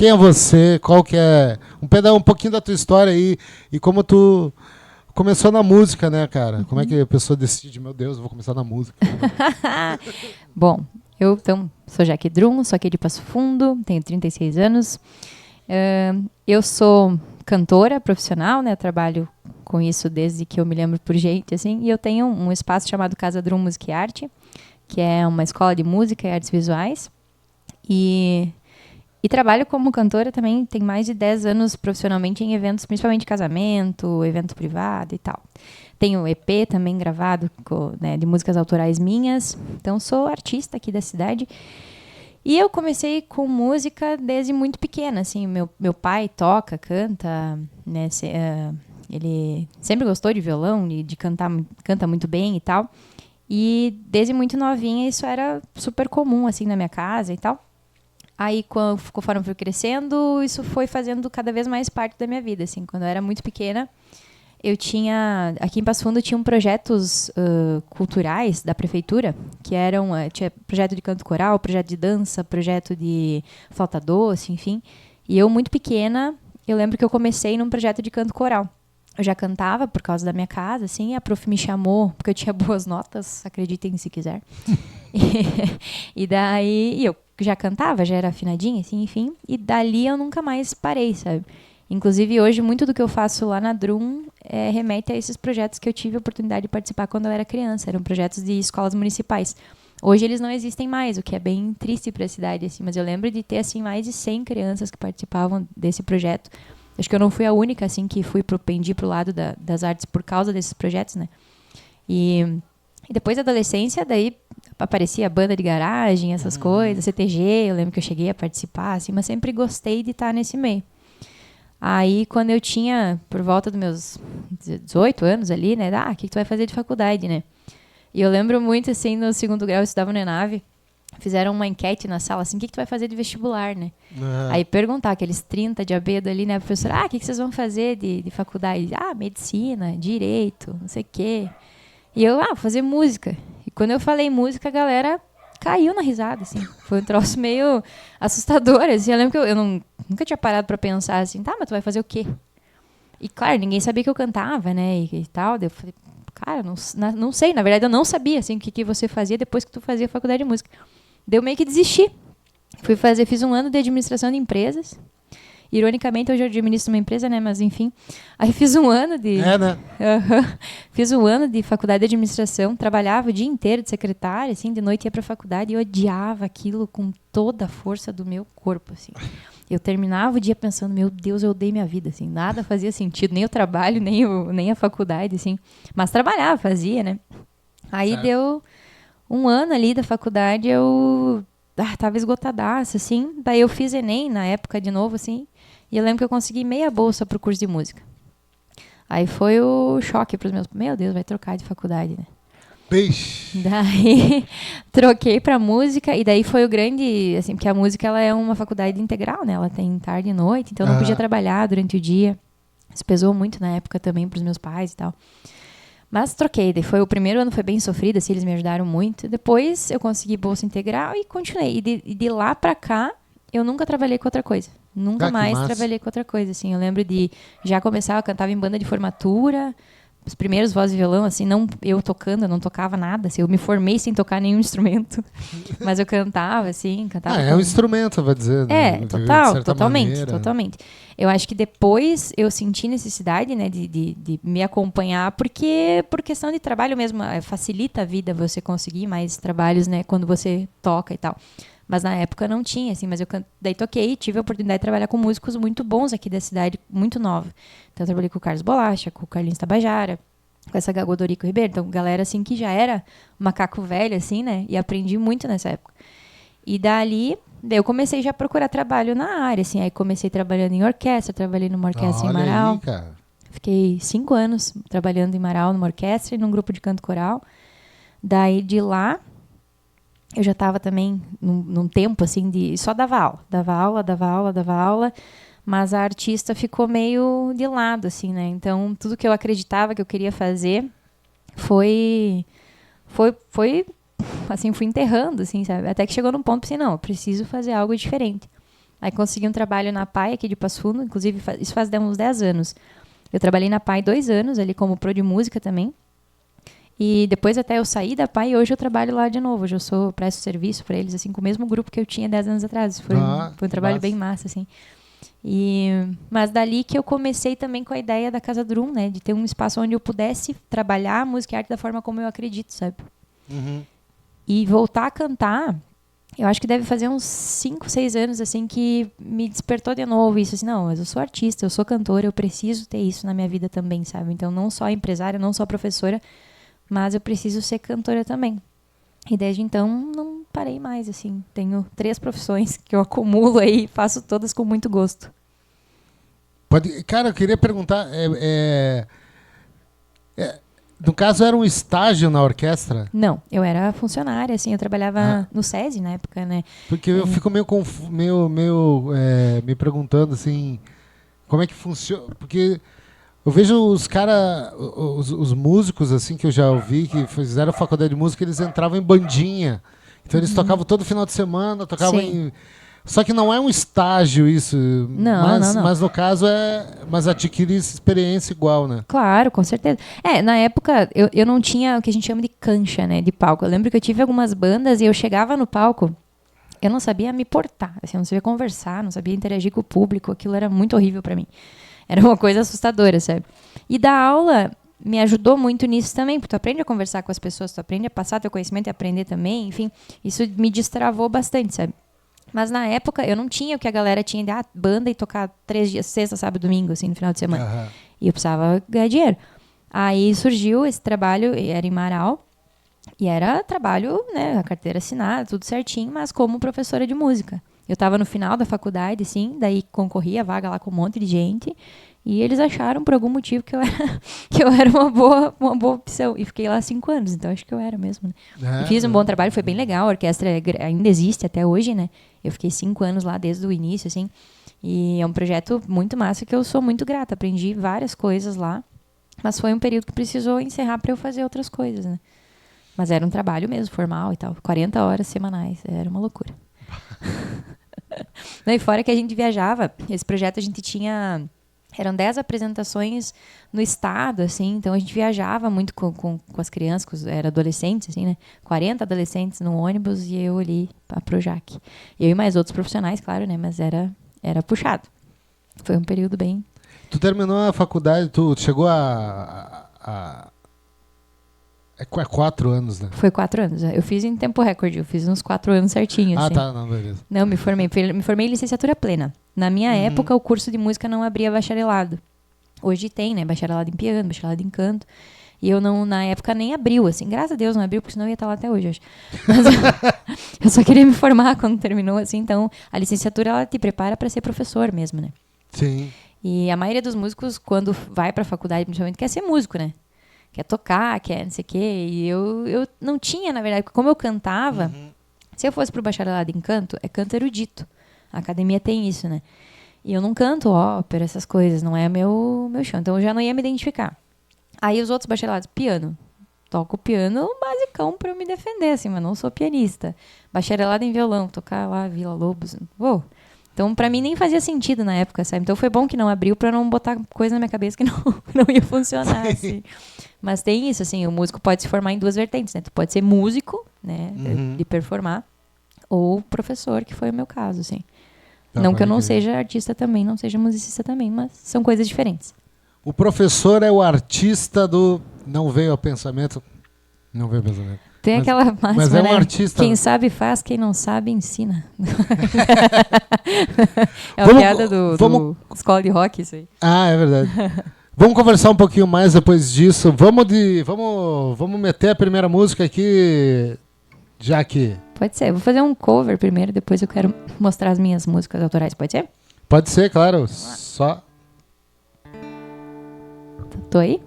Quem é você? Qual que é... Um pouquinho da tua história aí e como tu começou na música, né, cara? Como é que a pessoa decide, meu Deus, eu vou começar na música? Bom, eu então sou Jaque Drum, sou aqui de Passo Fundo, tenho 36 anos. Eu sou cantora profissional, né? Trabalho com isso desde que eu me lembro por gente, assim. E eu tenho um espaço chamado Casa Drum Música e Arte, que é uma escola de música e artes visuais. E trabalho como cantora também, tem mais de 10 anos profissionalmente em eventos, principalmente casamento, evento privado e tal. Tenho EP também gravado, né, de músicas autorais minhas. Então, sou artista aqui da cidade. E eu comecei com música desde muito pequena, assim. Meu pai toca, canta, né? Ele sempre gostou de violão, de cantar, canta muito bem e tal. E desde muito novinha isso era super comum, assim, na minha casa e tal. Aí, conforme fui crescendo, isso foi fazendo cada vez mais parte da minha vida, assim. Quando eu era muito pequena, eu tinha... Aqui em Passo Fundo tinham projetos culturais da prefeitura, que eram... tinha projeto de canto coral, projeto de dança, projeto de flauta doce, enfim. E eu, muito pequena, eu lembro que eu comecei num projeto de canto coral. Eu já cantava por causa da minha casa, assim. A prof me chamou, porque eu tinha boas notas, acreditem se quiser. E daí... eu já cantava, já era afinadinha, assim, enfim. E dali eu nunca mais parei, sabe? Inclusive, hoje, muito do que eu faço lá na Drum remete a esses projetos que eu tive a oportunidade de participar quando eu era criança. Eram projetos de escolas municipais. Hoje eles não existem mais, o que é bem triste para a cidade, assim. Mas eu lembro de ter, assim, mais de 100 crianças que participavam desse projeto. Acho que eu não fui a única, assim, que pendi pro lado das artes por causa desses projetos, né? E depois da adolescência, daí aparecia banda de garagem, essas coisas, CTG, eu lembro que eu cheguei a participar, assim, mas sempre gostei de estar nesse meio. Aí, quando eu tinha, por volta dos meus 18 anos ali, né, o que tu vai fazer de faculdade, né? E eu lembro muito, assim, no segundo grau, eu estudava no ENAVE, fizeram uma enquete na sala, assim, o que tu vai fazer de vestibular, né? Aí perguntar, aqueles 30 de abedo ali, né, professora, o que vocês vão fazer de faculdade? Medicina, direito, não sei o quê. E eu, vou fazer música. E quando eu falei música, a galera caiu na risada, assim. Foi um troço meio assustador, assim. Eu lembro que eu nunca tinha parado pra pensar, assim, mas tu vai fazer o quê? E, claro, ninguém sabia que eu cantava, né, e tal. Daí eu falei, cara, não sei. Na verdade, eu não sabia, assim, o que você fazia depois que tu fazia faculdade de música. Daí eu meio que desisti. Fiz um ano de administração de empresas. Ironicamente, hoje eu administro uma empresa, né? Mas, enfim. Aí fiz um ano de... né? Fiz um ano de faculdade de administração. Trabalhava o dia inteiro de secretária, assim. De noite ia pra faculdade e eu odiava aquilo com toda a força do meu corpo, assim. Eu terminava o dia pensando, meu Deus, eu odeio minha vida, assim. Nada fazia sentido. Nem o trabalho, nem a faculdade, assim. Mas trabalhava, fazia, né? Aí certo. Deu um ano ali da faculdade, eu... tava esgotadaça, assim. Daí eu fiz Enem na época de novo, assim. E eu lembro que eu consegui meia bolsa pro curso de música. Aí foi o choque pros meus... Meu Deus, vai trocar de faculdade, né? Peixe. Daí troquei pra música. E daí foi o grande... Assim, porque a música ela é uma faculdade integral, né? Ela tem tarde e noite. Então eu não podia trabalhar durante o dia. Isso pesou muito na época também pros meus pais e tal. Mas troquei. Daí o primeiro ano foi bem sofrido, assim, eles me ajudaram muito. Depois eu consegui bolsa integral e continuei. E de lá pra cá, eu nunca trabalhei com outra coisa. Nunca mais trabalhei com outra coisa, assim. Eu lembro de já começar, eu cantava em banda de formatura, os primeiros voz e violão, assim, não eu tocando, eu não tocava nada, assim, eu me formei sem tocar nenhum instrumento, mas eu cantava, assim, cantava. É um instrumento, vai dizer, né? Totalmente. Eu acho que depois eu senti necessidade, né, de me acompanhar, porque por questão de trabalho mesmo, facilita a vida você conseguir mais trabalhos, né, quando você toca e tal. Mas na época não tinha, assim, mas eu daí toquei e tive a oportunidade de trabalhar com músicos muito bons aqui da cidade, muito nova. Então eu trabalhei com o Carlos Bolacha, com o Carlinhos Tabajara, com essa Godorico Ribeiro, então galera assim que já era macaco velho, assim, né, e aprendi muito nessa época. E daí eu comecei já a procurar trabalho na área, assim, aí comecei trabalhando em orquestra, trabalhei numa orquestra em Marau. Aí, cara. Fiquei 5 anos trabalhando em Marau, numa orquestra e num grupo de canto coral. Daí de lá eu já estava também num tempo, assim, de... Só dava aula. Mas a artista ficou meio de lado, assim, né? Então, tudo que eu acreditava que eu queria fazer foi assim, fui enterrando, assim, sabe? Até que chegou num ponto, assim, não, eu preciso fazer algo diferente. Aí consegui um trabalho na PAI aqui de Passo Fundo, inclusive isso faz uns 10 anos. Eu trabalhei na PAI 2 anos, ali como pro de música também. E depois até eu saí da PAI e hoje eu trabalho lá de novo. Hoje eu presto serviço para eles, assim, com o mesmo grupo que eu tinha 10 anos atrás. Foi um trabalho bem massa, assim. Mas dali que eu comecei também com a ideia da Casa Drum, né? De ter um espaço onde eu pudesse trabalhar a música e arte da forma como eu acredito, sabe? Uhum. E voltar a cantar, eu acho que deve fazer uns 5, 6 anos, assim, que me despertou de novo isso, assim, não, mas eu sou artista, eu sou cantora, eu preciso ter isso na minha vida também, sabe? Então, não só empresária, não só professora, mas eu preciso ser cantora também. E desde então, não parei mais, assim. Tenho 3 profissões que eu acumulo aí, faço todas com muito gosto. Cara, eu queria perguntar, no caso, era um estágio na orquestra? Não, eu era funcionária, assim, eu trabalhava no SESI na época, né? Porque eu fico meio me perguntando, assim, como é que funciona, porque eu vejo os caras, os músicos, assim, que eu já ouvi, que fizeram faculdade de música, eles entravam em bandinha, então eles tocavam todo final de semana, tocavam Sim. Só que não é um estágio isso, Não. Mas no caso mas adquirir experiência igual, né? Claro, com certeza. Na época, eu não tinha o que a gente chama de cancha, né, de palco. Eu lembro que eu tive algumas bandas e eu chegava no palco, eu não sabia me portar, assim, eu não sabia conversar, não sabia interagir com o público, aquilo era muito horrível pra mim. Era uma coisa assustadora, sabe? E dar aula me ajudou muito nisso também, porque tu aprende a conversar com as pessoas, tu aprende a passar teu conhecimento e aprender também, enfim, isso me destravou bastante, sabe? Mas na época eu não tinha o que a galera tinha de banda e tocar 3 dias, sexta, sábado, domingo, assim, no final de semana. Uhum. E eu precisava ganhar dinheiro. Aí surgiu esse trabalho, era em Marau, e era trabalho, né, a carteira assinada, tudo certinho, mas como professora de música. Eu estava no final da faculdade, assim, daí concorria a vaga lá com um monte de gente, e eles acharam por algum motivo que eu era uma boa opção. E fiquei lá 5 anos, então acho que eu era mesmo, né? E fiz um bom trabalho, foi bem legal, a orquestra ainda existe até hoje, né? Eu fiquei 5 anos lá desde o início, assim, e é um projeto muito massa que eu sou muito grata, aprendi várias coisas lá, mas foi um período que precisou encerrar para eu fazer outras coisas, né? Mas era um trabalho mesmo, formal e tal, 40 horas semanais, era uma loucura. Não, e fora que a gente viajava, esse projeto a gente tinha... Eram 10 apresentações no estado, assim, então a gente viajava muito com as crianças, era adolescentes, assim, né? 40 adolescentes no ônibus e eu ali pra Projac. Eu e mais outros profissionais, claro, né? Mas era puxado. Foi um período bem... Tu terminou a faculdade, tu chegou É 4 anos, né? Foi 4 anos. Eu fiz em tempo recorde, eu fiz uns 4 anos certinho. Ah, assim. tá, não, beleza. Não, me formei em licenciatura plena. Na minha época, o curso de música não abria bacharelado. Hoje tem, né? Bacharelado em piano, bacharelado em canto. E eu não, na época, nem abriu, assim. Graças a Deus não abriu, porque senão eu ia estar lá até hoje, acho. Mas eu só queria me formar quando terminou, assim. Então, a licenciatura, ela te prepara para ser professor mesmo, né? Sim. E a maioria dos músicos, quando vai para a faculdade, principalmente, quer ser músico, né? Quer tocar, quer não sei o quê. E eu não tinha, na verdade, como eu cantava, se eu fosse pro bacharelado em canto, é canto erudito. A academia tem isso, né? E eu não canto ópera, essas coisas, não é meu chão. Então eu já não ia me identificar. Aí os outros bacharelados, piano. Toco piano basicão pra eu me defender, assim, mas não sou pianista. Bacharelado em violão, tocar lá Vila Lobos. Uou. Então, pra mim, nem fazia sentido na época, sabe? Então, foi bom que não abriu pra não botar coisa na minha cabeça que não ia funcionar, assim. Mas tem isso, assim, o músico pode se formar em 2 vertentes, né? Tu pode ser músico, né? De performar, ou professor, que foi o meu caso, assim. Tá, não que eu não seja artista também, não seja musicista também, mas são coisas diferentes. O professor é o artista do... Não veio ao pensamento... Não veio ao pensamento. Tem aquela máxima, mas é um né? artista. Quem sabe faz, quem não sabe ensina. É uma piada do escola de rock, isso aí. Ah, é verdade. Vamos conversar um pouquinho mais depois disso. Vamos meter a primeira música aqui, já que... Pode ser. Vou fazer um cover primeiro, depois eu quero mostrar as minhas músicas autorais. Pode ser? Pode ser, claro. Só... Tô aí?